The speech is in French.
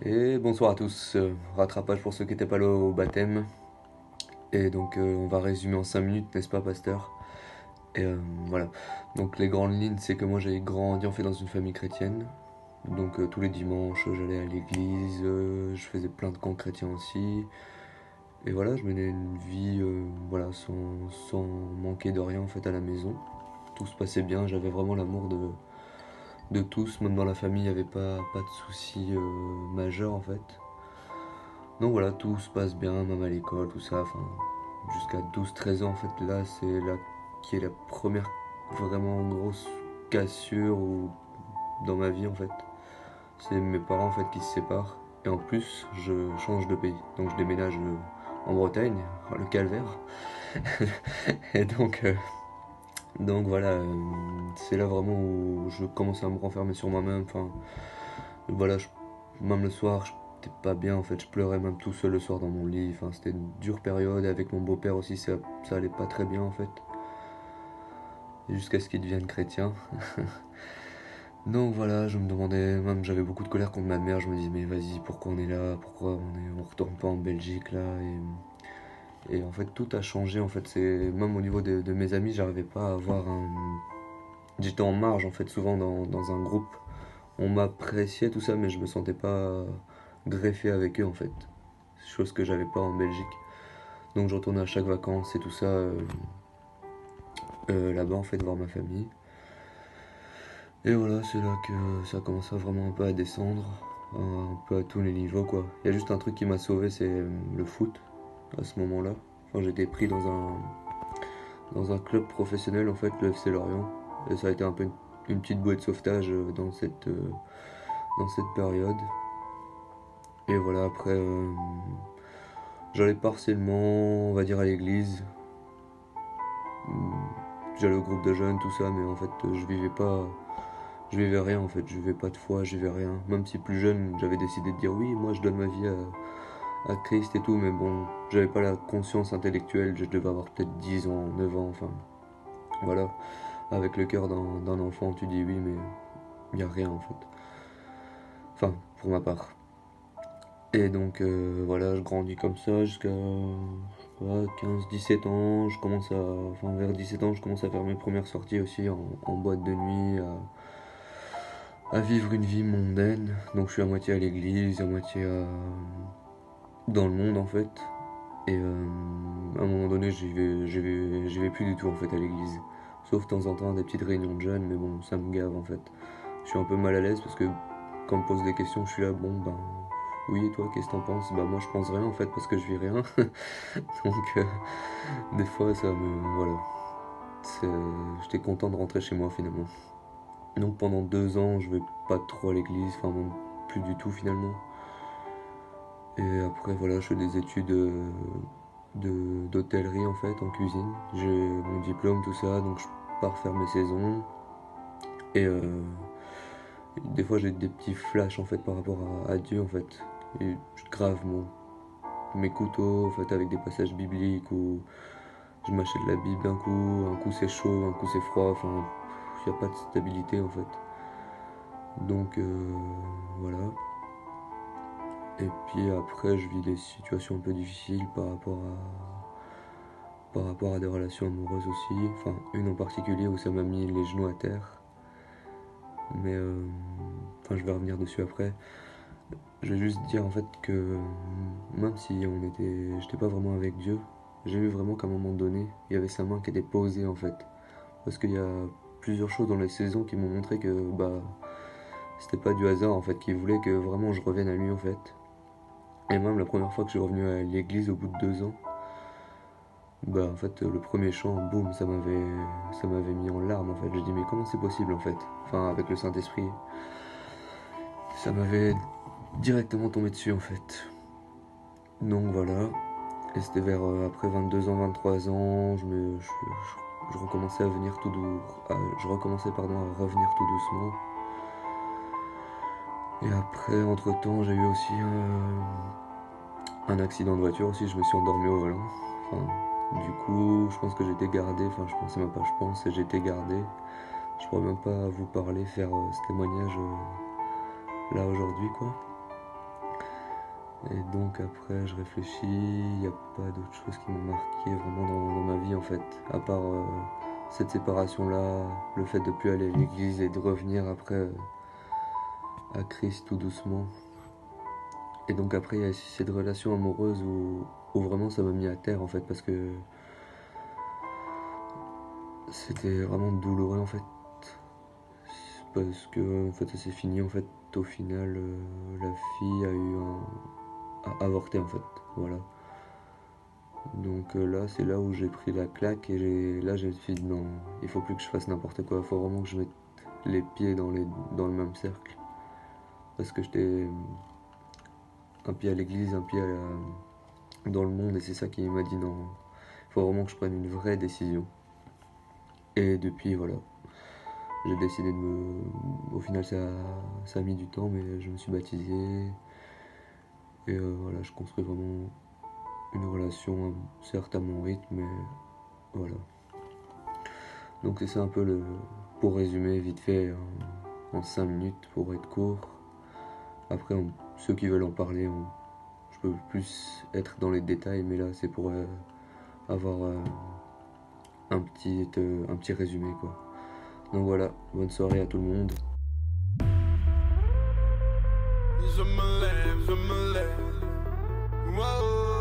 Et bonsoir à tous. Rattrapage pour ceux qui n'étaient pas là au baptême. Et donc on va résumer en 5 minutes, n'est-ce pas, pasteur? Et voilà. Donc les grandes lignes, c'est que moi j'ai grandi en fait dans une famille chrétienne. Donc tous les dimanches j'allais à l'église, je faisais plein de camps chrétiens aussi. Et voilà, je menais une vie voilà, sans manquer de rien en fait à la maison. Tout se passait bien, j'avais vraiment l'amour de tous, même dans la famille, il n'y avait pas de soucis majeurs en fait. Donc voilà, tout se passe bien, même à l'école, tout ça, enfin, jusqu'à 12-13 ans, en fait, là, c'est là qui est la première vraiment grosse cassure dans ma vie, en fait. C'est mes parents, en fait, qui se séparent. Et en plus, je change de pays. Donc je déménage en Bretagne, le calvaire. Et donc voilà, c'est là vraiment où je commence à me renfermer sur moi-même. Enfin, voilà, même le soir, j'étais pas bien en fait, je pleurais même tout seul le soir dans mon lit. Enfin, c'était une dure période. Avec mon beau-père aussi, ça allait pas très bien en fait, jusqu'à ce qu'il devienne chrétien. Donc voilà, je me demandais, même j'avais beaucoup de colère contre ma mère. Je me disais, mais vas-y, pourquoi on est là? Pourquoi on retourne pas en Belgique là? Et en fait, tout a changé en fait. C'est même au niveau de mes amis, j'arrivais pas à avoir un. J'étais en marge en fait, souvent dans un groupe. On m'appréciait tout ça, mais je me sentais pas greffé avec eux en fait. Chose que j'avais pas en Belgique. Donc je retournais à chaque vacances et tout ça là-bas en fait, voir ma famille. Et voilà, c'est là que ça commençait vraiment un peu à descendre, un peu à tous les niveaux quoi. Il y a juste un truc qui m'a sauvé, c'est le foot à ce moment-là. Enfin, j'étais pris dans un club professionnel en fait, le FC Lorient. Et ça a été un peu une petite bouée de sauvetage dans cette période. Et voilà, après, j'allais partiellement, on va dire, à l'église. J'allais au groupe de jeunes, tout ça, mais en fait, je vivais rien en fait, je vivais pas de foi, je vivais rien. Même si plus jeune, j'avais décidé de dire oui, moi je donne ma vie à Christ et tout, mais bon, j'avais pas la conscience intellectuelle, je devais avoir peut-être 10 ans, 9 ans, enfin, voilà. Avec le cœur d'un enfant, tu dis oui, mais il y a rien en fait. Enfin, pour ma part. Et donc voilà, je grandis comme ça jusqu'à 15-17 ans. Enfin vers 17 ans, je commence à faire mes premières sorties aussi en boîte de nuit, à vivre une vie mondaine. Donc je suis à moitié à l'église, à moitié dans le monde en fait. Et à un moment donné, j'y vais plus du tout en fait à l'église. Sauf de temps en temps des petites réunions de jeunes, mais bon, ça me gave en fait. Je suis un peu mal à l'aise parce que quand on me pose des questions, je suis là, bon ben oui, et toi, qu'est-ce que t'en penses? Bah moi je pense rien en fait parce que je vis rien. Donc des fois ça me. Voilà. J'étais content de rentrer chez moi finalement. Donc pendant 2 ans je vais pas trop à l'église, enfin même plus du tout finalement. Et après voilà, je fais des études d'hôtellerie en fait, en cuisine. J'ai mon diplôme, tout ça, donc je pars faire mes saisons. Et des fois j'ai des petits flashs en fait par rapport à Dieu en fait. Et je grave mes couteaux en fait avec des passages bibliques où je m'achète la Bible un coup c'est chaud, un coup c'est froid, enfin il n'y a pas de stabilité en fait. Donc voilà. Et puis après je vis des situations un peu difficiles par rapport à des relations amoureuses aussi, enfin une en particulier où ça m'a mis les genoux à terre. Mais enfin je vais revenir dessus après. Je vais juste dire en fait que même si j'étais pas vraiment avec Dieu, j'ai vu vraiment qu'à un moment donné, il y avait sa main qui était posée en fait. Parce qu'il y a plusieurs choses dans les saisons qui m'ont montré que bah c'était pas du hasard en fait, qu'il voulait que vraiment je revienne à lui en fait. Et même la première fois que je suis revenu à l'église au bout de 2 ans, bah en fait le premier chant, boum, ça m'avait mis en larmes en fait. Je dis mais comment c'est possible en fait? Enfin avec le Saint-Esprit, ça m'avait directement tombé dessus en fait. Donc voilà. Et c'était vers après 22 ans, 23 ans, je recommençais à venir tout doux, je recommençais pardon à revenir tout doucement. Et après, entre temps, j'ai eu aussi un accident de voiture aussi. Je me suis endormi au volant. Enfin, du coup, je pense que j'ai été gardé. Enfin, je pensais même pas. Je pense que j'ai été gardé. Je pourrais même pas vous parler, faire ce témoignage là aujourd'hui, quoi. Et donc après je réfléchis, il n'y a pas d'autre chose qui m'a marqué vraiment dans ma vie en fait, à part cette séparation-là, le fait de plus aller à l'église et de revenir après à Christ tout doucement. Et donc après il y a cette relation amoureuse où vraiment ça m'a mis à terre en fait, parce que c'était vraiment douloureux en fait. Parce que en fait ça s'est fini en fait, au final la fille a avorté en fait, voilà. Donc là c'est là où j'ai pris la claque et là je me suis dit non, il faut plus que je fasse n'importe quoi, il faut vraiment que je mette les pieds dans le même cercle. Parce que j'étais un pied à l'église, un pied dans le monde, et c'est ça qui m'a dit non, il faut vraiment que je prenne une vraie décision. Et depuis voilà, j'ai décidé de me... Au final ça a mis du temps, mais je me suis baptisé. Et voilà, je construis vraiment une relation, certes à mon rythme, mais voilà. Donc c'est ça un peu pour résumer vite fait en 5 minutes pour être court. Après, ceux qui veulent en parler, je peux plus être dans les détails, mais là c'est pour avoir un petit résumé quoi. Donc voilà, bonne soirée à tout le monde. Je me lève, wow.